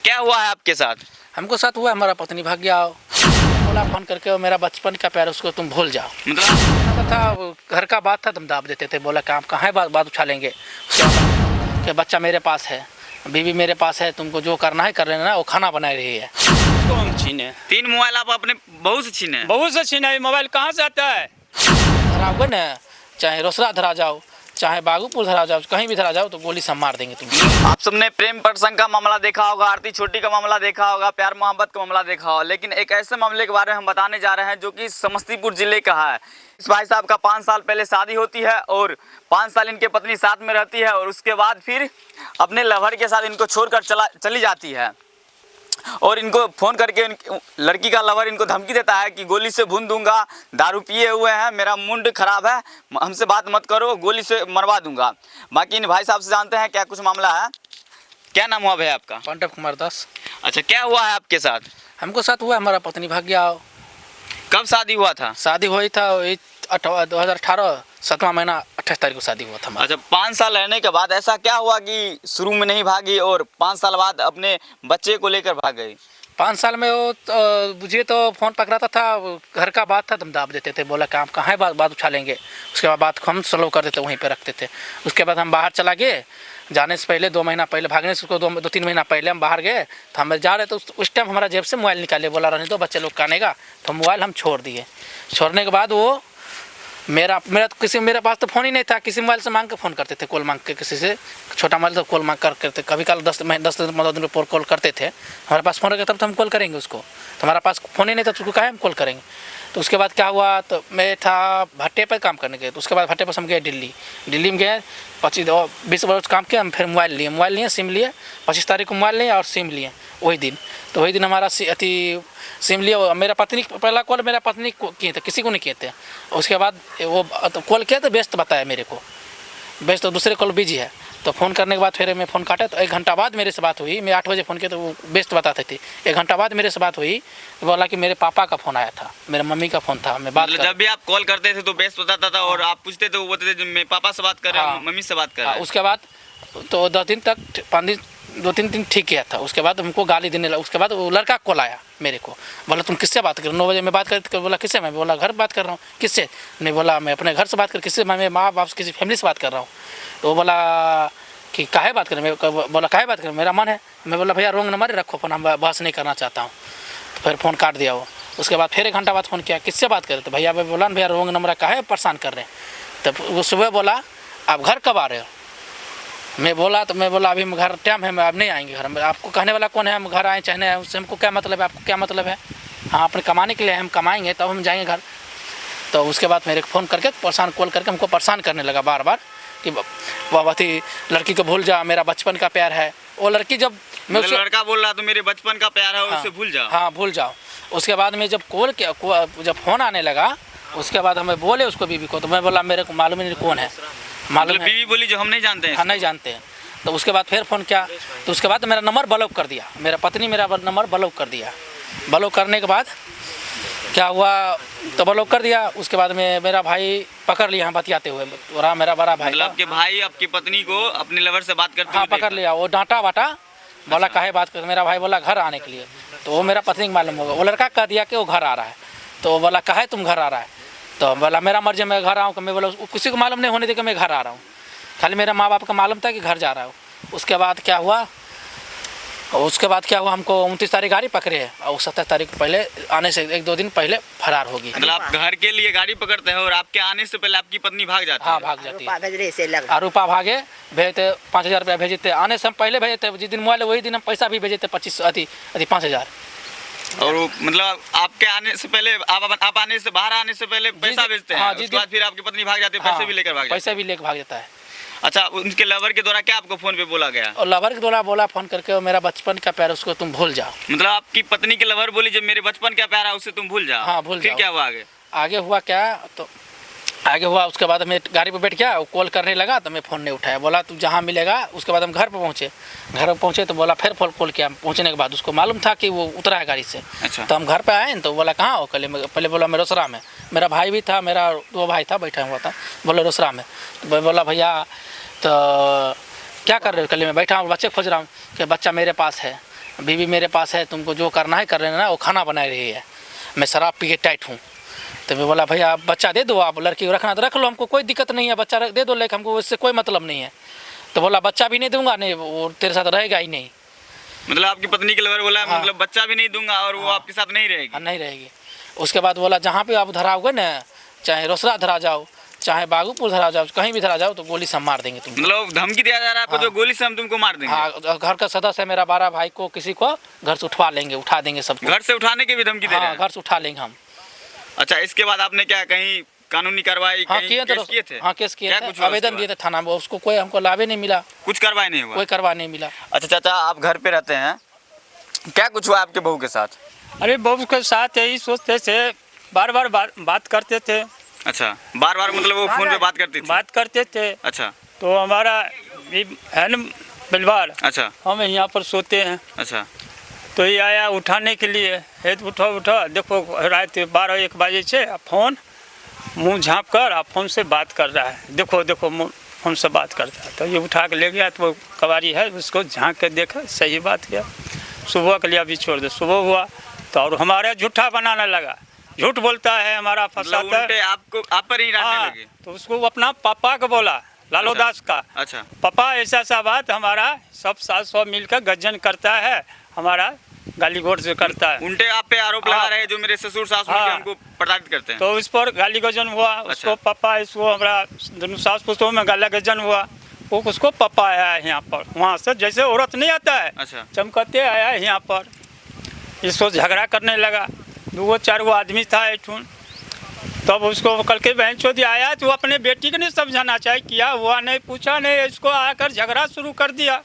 क्या हुआ है आपके साथ? हमको साथ हुआ, हमारा पत्नी भाग गया, बोला फोन करके मेरा बचपन का प्यार उसको तुम भूल जाओ। मतलब था घर का बात था, तुम दाब देते थे, बोला काम कहाँ है, बात उछा लेंगे कि बच्चा मेरे पास है, बीवी मेरे पास है, तुमको जो करना है कर लेना, वो खाना बना रही है। तो हम छीने 3 मोबाइल आप अपने बहू से छीने? बहुत से छीना, मोबाइल कहाँ से आता है? धराओगे ना, चाहे रोसड़ा धरा जाओ, चाहे बागूपुर धरा जाओ, कहीं भी धरा जाओ तो गोली से मार देंगे तुम। आप सबने प्रेम प्रसंग का मामला देखा होगा, आरती छोटी का मामला देखा होगा, प्यार मोहब्बत का मामला देखा होगा, लेकिन एक ऐसे मामले के बारे में हम बताने जा रहे हैं जो कि समस्तीपुर जिले का है। इस भाई साहब का 5 साल पहले शादी होती है और 5 साल इनके पत्नी साथ में रहती है और उसके बाद फिर अपने लवर के साथ इनको छोड़कर चली जाती है और इनको फ़ोन करके लड़की का लवर इनको धमकी देता है कि गोली से भून दूंगा, दारू पिए हुए हैं, मेरा मुंड खराब है, हमसे बात मत करो, गोली से मरवा दूंगा। बाकी इन भाई साहब से जानते हैं क्या कुछ मामला है। क्या नाम हुआ भैया आपका? पांडव कुमार दास। अच्छा, क्या हुआ है आपके साथ? हमको साथ हुआ, हमारा पत्नी भाग गया। कब शादी हुआ था? शादी हुई था 2018 7वां महीना 28 तारीख को शादी हुआ था हमारा। अच्छा, 5 साल रहने के बाद ऐसा क्या हुआ कि शुरू में नहीं भागी और 5 साल बाद अपने बच्चे को लेकर भाग गई? 5 साल में वो मुझे तो फ़ोन पकड़ाता था, घर का बात था, तुम दाब देते थे, बोला काम कहाँ है, बात उछा लेंगे। उसके बाद बात को हम स्लो कर देते, वहीं पे रखते थे। उसके बाद हम बाहर चला गए, जाने से पहले 2 महीना पहले, भागने से उसको 2-3 महीना पहले हम बाहर गए, तो हम जा रहे तो उस टाइम हमारा जेब से मोबाइल निकाले, बोला रहने दो, बच्चे लोग कानेगा, तो मोबाइल हम छोड़ दिए। छोड़ने के बाद वो मेरा मेरे पास तो फ़ोन ही नहीं था, किसी मोबाइल से मांग के फ़ोन करते थे, कॉल मांग के, किसी से छोटा मोबाइल तो कॉल मांग कर करते, कभी कल 10-15 दिन पर कॉल करते थे। हमारे पास फ़ोन रहेगा तब तो हम कॉल करेंगे उसको, तो हमारा पास फ़ोन ही नहीं था तो उसको कहा हम कॉल करेंगे। तो उसके बाद क्या हुआ, तो मैं था भट्टे पर काम करने गए, तो उसके बाद भट्टे पर हम गए दिल्ली में गए, 25-20 वर्ष काम किया। हम फिर मोबाइल लिए, सिम लिए, 25 तारीख को मोबाइल लिए और सिम लिए वही दिन। तो वही दिन हमारा सिम लिए, मेरा पत्नी पहला कॉल मेरा पत्नी को किए थे, किसी को नहीं किए थे। उसके बाद वो तो कॉल किया तो व्यस्त बताया मेरे को, व्यस्त, तो दूसरे कॉल बिजी है। तो फ़ोन करने के बाद फिर मैं फ़ोन काटा, तो 1 घंटा बाद मेरे से बात हुई। मैं 8 बजे फ़ोन किया तो वो व्यस्त बताते थे। 1 घंटा बाद मेरे से बात हुई, तो बोला कि मेरे पापा का फ़ोन आया था, मेरे मम्मी का फ़ोन था, मैं बात जब भी आप कॉल करते थे तो व्यस्त बताता था और आप पूछते थे, वो बोलते थे मैं पापा से बात कर रहा हूँ, मम्मी से बात कर रहा हूँ। उसके बाद तो 10 दिन तक 5 दिन 2-3 दिन ठीक किया था। उसके बाद हमको गाली देने लगा। उसके बाद वो लड़का कॉल आया मेरे को, बोला तुम किससे बात कर रहे हो? 9 बजे मैं बात कर, बोला किससे? मैं बोला घर बात कर रहा हूँ। किससे? नहीं, बोला मैं अपने घर से बात कर, किससे? मैं माँ बाप किसी फैमिली से बात कर रहा हूँ। तो वो बोला कि काहे बात करें? मैं बोला काहे बात करें, मेरा मन है। मैं बोला भैया रोंग नंबर रखो फ़ोन, हम बहस नहीं करना चाहता हूँ। तो फिर फ़ोन काट दिया वो। उसके बाद फिर 1 घंटा बाद फ़ोन किया, किससे बात करें? तो भैया बोला भैया रोंग नंबर काहे परेशान कर रहे हैं? तब वो सुबह बोला आप घर कब आ रहे हो? मैं बोला अभी घर टाइम है, मैं अब नहीं आएंगे घर में। आपको कहने वाला कौन है? हम घर आए चाहे नहीं आए, उससे हमको क्या मतलब है? आपको क्या मतलब है? हाँ, अपने कमाने के लिए हम कमाएंगे तब हम जाएंगे घर। तो उसके बाद मेरे को फ़ोन करके कॉल करके हमको परेशान करने लगा बार बार कि बाबा लड़की को भूल जा, मेरा बचपन का प्यार है। वो लड़की जब मैं लड़का बोल रहा तो मेरे बचपन का प्यार है, उससे भूल जाओ। हाँ, भूल जाओ। उसके बाद में जब कॉल किया, जब फ़ोन आने लगा, उसके बाद हमें बोले उसको बीवी को, तो मैं बोला मेरे को मालूम नहीं कौन है, मालूम है। बीवी बोली जो हम नहीं जानते हैं। हाँ, नहीं जानते हैं। तो उसके बाद फिर फ़ोन किया, तो उसके बाद मेरा नंबर ब्लॉक कर दिया, मेरा पत्नी मेरा नंबर ब्लॉक कर दिया। ब्लॉक करने के बाद क्या हुआ, तो ब्लॉक कर दिया। उसके बाद में मेरा भाई पकड़ लिया, बतियाते हुए, मेरा बड़ा भाई, मतलब आपके भाई आपकी पत्नी को अपने लवर से बात करते हाँ पकड़ लिया। वो डांटा बाटा, बोला काहे बात कर, मेरा भाई बोला घर आने के लिए। तो वो मेरा पत्नी को मालूम होगा, वो लड़का कह दिया कि वो घर आ रहा है। तो वो बोला काहे तुम घर आ रहा है? तो बोला मेरा मर्जी, मैं घर आऊँ। मैं बोला किसी को मालूम नहीं होने दे कि मैं घर आ रहा हूँ, खाली मेरा माँ बाप का मालूम था कि घर जा रहा हूँ। उसके बाद क्या हुआ, हमको 29 तारीख गाड़ी पकड़े है और 27 तारीख पहले आने से 1-2 दिन पहले फरार होगी। मतलब आप घर के लिए गाड़ी पकड़ते हैं और आपके आने से पहले आपकी पत्नी भाग जाती है? हाँ, भाग जाती है। रूपा भागे, भेजते 5000 रुपया भेजते, आने से हम पहले भेजते, जिस दिन मोबाइल वही दिन हम पैसा भी भेजते 5,000। और मतलब आपके आने से पहले आप आने से बाहर आने से पहले पैसा भेजते हैं? उसके बाद फिर आपकी पत्नी भाग जाती है, पैसे भी लेकर भाग जाता है। अच्छा, उनके लवर के द्वारा क्या आपको फोन पे बोला गया? और लवर के द्वारा बोला फ़ोन करके मेरा बचपन का प्यार उसको तुम भूल जाओ। मतलब आपकी पत्नी के लवर बोली जब मेरे बचपन का प्यार है उससे तुम भूल जाओ। हाँ, भूल फिर जाओ। क्या हुआ आगे हुआ क्या, तो आगे हुआ उसके बाद मैं गाड़ी पर बैठ गया, वो कॉल करने लगा तो मैं फ़ोन नहीं उठाया। बोला तू जहाँ मिलेगा। उसके बाद हम घर पर पहुँचे तो बोला फिर कॉल किया। पहुँचने के बाद उसको मालूम था कि वो उतरा है गाड़ी से। अच्छा। तो हम घर पे आए तो बोला कहाँ हो? पहले बोला मैं रोसड़ा में, मेरा भाई भी था, मेरा 2 भाई था बैठा हुआ था, बोला रोसड़ा में। तो बोला भैया तो क्या कर रहे हो? कल मैं बैठा हूँ, बच्चे खोज रहा हूँ कि बच्चा मेरे पास है, बीवी मेरे पास है, तुमको जो करना है कर लेना ना, वो खाना बना रही है, मैं शराब पी के टाइट हूँ। तो मैं बोला भैया आप बच्चा दे दो, आप लड़की को रखना तो रख लो, हमको कोई दिक्कत नहीं है, बच्चा दे दो, लेकिन हमको उससे कोई मतलब नहीं है। तो बोला बच्चा भी नहीं दूंगा, नहीं वो तेरे साथ रहेगा ही नहीं। मतलब आपकी पत्नी के लवर बोला हाँ। मतलब बच्चा भी नहीं दूंगा और वो आपके साथ नहीं रहेगी। नहीं रहेगी। उसके बाद बोला जहाँ पे आप धराओगे ना, चाहे रोसड़ा धरा जाओ, चाहे बागूपुर धरा जाओ, कहीं भी धरा जाओ, तो गोली से हम मार देंगे तुमको। मतलब धमकी दिया जा रहा है आपको, जो गोली से हम तुमको मार देंगे। हाँ, घर का सदस्य है मेरा, 12 भाई को किसी को घर से उठा लेंगे, उठा देंगे सबको। घर से उठाने की भी धमकी दे रहे हाँ, हैं। घर से उठा लेंगे हम। अच्छा, इसके बाद आपने क्या कहीं कानूनी कार्रवाई हाँ कहीं किए केस किए थे? हाँ केस किए क्या थे, कुछ हुआ आवेदन उसके दिए थे थाना में, उसको कोई हमको लाभ नहीं मिला, कुछ कार्रवाई नहीं हुआ? कोई करवा नहीं मिला। अच्छा चाचा, आप घर पे रहते हैं, क्या कुछ हुआ आपके बहू के साथ? अरे बहू के साथ यही सोचते थे, बार बार बात करते थे। अच्छा, बार बार मतलब वो फोन पे बात करती थी? बात करते थे। अच्छा तो हमारा ये है न परिवार, अच्छा हम यहाँ पर सोते हैं। अच्छा तो ये आया उठाने के लिए, हे उठो उठो, देखो रात 12-1 बजे से फ़ोन मुंह झाँप कर आप फोन से बात कर रहा है, देखो देखो फोन से बात करता है। तो ये उठा के ले गया, तो वो कवारी है उसको झाँक के देखा, सही बात किया, सुबह के लिए अभी छोड़ दे। सुबह हुआ तो और हमारा झूठा बनाने लगा, झूठ बोलता है, हमारा फंसाता मतलब उल्टे है। आपको आप पर ही डालने हाँ, लगे? तो उसको अपना पापा को बोला, लालू अच्छा। दास का, अच्छा पापा ऐसा सा बात, हमारा सब सास सब मिलकर गर्जन करता है, हमारा गाली गलौज से करता है। उल्टे आप पे आरोप लगा हाँ। रहे हैं जो मेरे ससुर सास हाँ। मिलके हमको प्रताड़ित करते हैं। तो उस पर गाली गजन हुआ, उसको पापा, इसको हमारा दोनों सास पुस्तों में गाला गजन हुआ, वो उसको पापा आया है यहाँ पर, वहाँ से जैसे औरत नहीं आता है अच्छा चमकते आया है यहाँ पर, इसको झगड़ा करने लगा। 2-4 आदमी था एठून, तब उसको कल के बहन चौधरी आया तो अपने बेटी को नहीं समझाना चाहिए, किया हुआ नहीं, पूछा नहीं, इसको आकर झगड़ा शुरू कर दिया।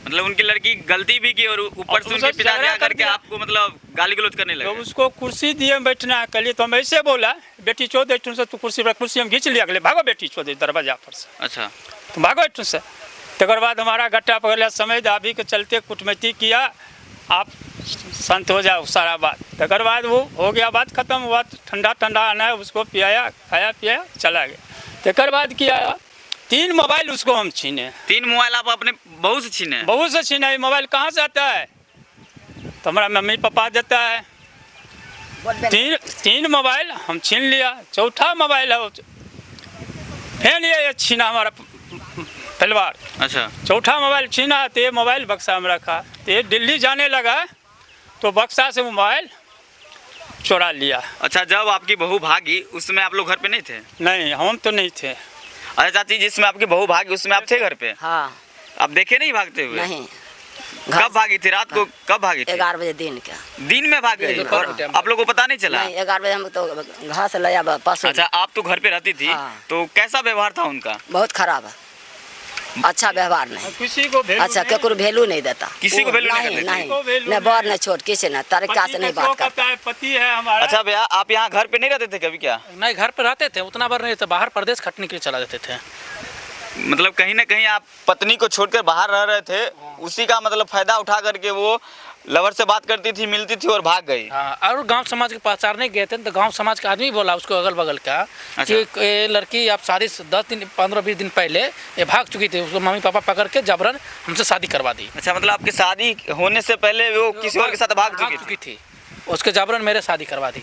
मतलब उनकी लड़की गलती भी की और ऊपर और से उनसे उनके पिताजी झगड़ा कर आकर के दिया। आपको मतलब गाली गलौज करने तो लगे। उसको कुर्सी दिए बैठना के लिए, तो हम ऐसे बोला, बेटी चौधरी एठून से तू कुर्सी हम खींच लिया, अगले भागो बेटी चौधरी दरवाजा पर से, अच्छा तो भागो एठून से। तकर बाद हमारा गट्टा पकड़ समय दाबी के चलते कुटमैती किया, आप शांत हो जाओ सारा बात। तकर बाद वो हो गया, बात खत्म हुआ, ठंडा ठंडा आना है, उसको पियाया, खाया पिया, चला गया। तकर बाद किया, 3 मोबाइल उसको हम छीने। 3 मोबाइल आप अपने बहू से छीने? बहू से छीने। मोबाइल कहाँ से आता है? तो हमारा मम्मी पापा देता है। 3 मोबाइल हम छीन लिया, चौथा मोबाइल है फिर ये छीना हमारा परिवार। अच्छा चौथा मोबाइल छीना, तो ये मोबाइल बक्सा में रखा, तो ये दिल्ली जाने लगा तो बक्सा से मोबाइल चुरा लिया। अच्छा, जब आपकी बहू भागी उसमें आप लोग घर पे नहीं थे? नहीं, हम तो नहीं थे। अच्छा चाची, जिसमें आपकी बहू भागी उसमें आप थे घर पे? हाँ। आप देखे नहीं भागते हुए? नहीं। कब भागी थी? रात को कब भागी थी? 11 बजे दिन का। दिन में भाग गई दोपहर और के टाइम आप लोग को पता नहीं चला? नहीं, 11 बजे हम तो घास लाया पशु। अच्छा, आप तो घर पे रहती थी। हाँ। तो कैसा व्यवहार था उनका? बहुत खराब है, अच्छा व्यवहार नहीं। किसी को वैल्यू अच्छा, नहीं। केकरो वैल्यू नहीं देता, किसी को वैल्यू नहीं नहीं देते? नहीं, किसी को वैल्यू नहीं बड़ नहीं। नहीं छोट, किसी नहीं, तरीका से पति नहीं का बात शौक करता। आता है, पति है हमारा। अच्छा भैया, आप यहाँ घर पे नहीं रहते थे कभी क्या? नहीं, घर पे रहते थे, उतना बार नहीं, तो बाहर प्रदेश खटने के लिए चला जाते थे। मतलब कहीं ना कहीं आप पत्नी को छोड़कर बाहर रह रहे थे, उसी का मतलब फायदा उठा करके वो लवर से बात करती थी, मिलती थी और भाग गई। हाँ, और गांव समाज के पहचानने गए थे, तो गांव समाज का आदमी बोला उसको अगल बगल का कि ये लड़की आप शादी से 10 दिन 15-20 दिन पहले ये भाग चुकी थी, उसको मम्मी पापा पकड़ के जबरन हमसे शादी करवा दी। अच्छा, मतलब आपकी शादी होने से पहले वो किसी और के साथ भाग चुकी थी? थी, उसके जबरन मेरे शादी करवा दी।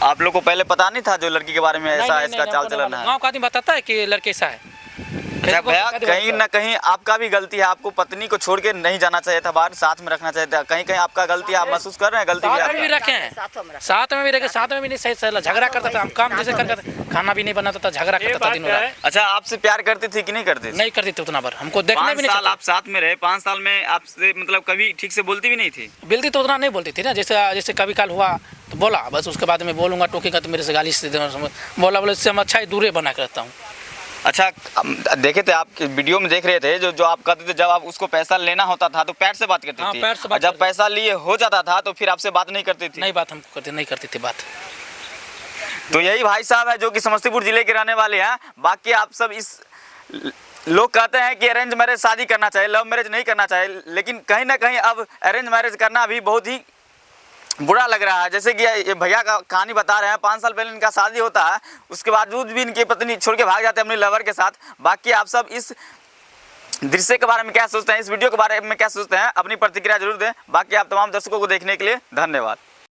आप लोग को पहले पता नहीं था जो लड़की के बारे में ऐसा इसका चाल चलन है? गाँव का आदमी बताता है कि लड़के ऐसा है। अच्छा भैया, कहीं ना कहीं आपका भी गलती है, आपको पत्नी को छोड़ के नहीं जाना चाहिए था, बाहर साथ में रखना चाहिए था। कहीं कहीं आपका गलती है, आप महसूस कर रहे हैं गलती साथ में भी भी रखे हैं, साथों में रखा। साथ में भी रखे, साथ में भी नहीं सही सही झगड़ा करता था, हम काम जैसे करते थे, खाना भी नहीं बनाता था, झगड़ा ये करता था बात दिन है। रात। अच्छा, आपसे प्यार करती थी कि नहीं करती थी? नहीं करती थी उतना बार, हमको देखने 5 भी नहीं साल चाहता। आप साथ में रहे, 5 साल में आपसे मतलब कभी ठीक से बोलती भी नहीं थी? बोलती तो उतना नहीं बोलती थी ना, जैसे कभी काल हुआ तो बोला, बस उसके बाद में बोलूँगा, टोकेगा तो मेरे से गाली से बोला, इससे हम अच्छा ही दूर बना के रहता हूँ। अच्छा, देखे थे आप वीडियो में देख रहे थे जो आप कहते थे, जब आप उसको पैसा लेना होता था तो पैर से बात करती हाँ, थी, पैर से और बात जब करती पैसा लिए हो जाता था तो फिर आपसे बात नहीं करती थी? नहीं, बात हमको नहीं करती थी बात। तो यही भाई साहब है जो कि समस्तीपुर जिले के रहने वाले हैं। बाकी आप सब इस लोग कहते हैं कि अरेंज मैरिज शादी करना चाहिए, लव मैरिज नहीं करना चाहिए, लेकिन कहीं ना कहीं अब अरेंज मैरिज करना भी बहुत ही बुरा लग रहा है। जैसे कि ये भैया का कहानी बता रहे हैं, 5 साल पहले इनका शादी होता है, उसके बावजूद भी इनकी पत्नी छोड़ के भाग जाते हैं अपनी लवर के साथ। बाकी आप सब इस दृश्य के बारे में क्या सोचते हैं, इस वीडियो के बारे में क्या सोचते हैं, अपनी प्रतिक्रिया जरूर दें। बाकी आप तमाम दर्शकों को देखने के लिए धन्यवाद।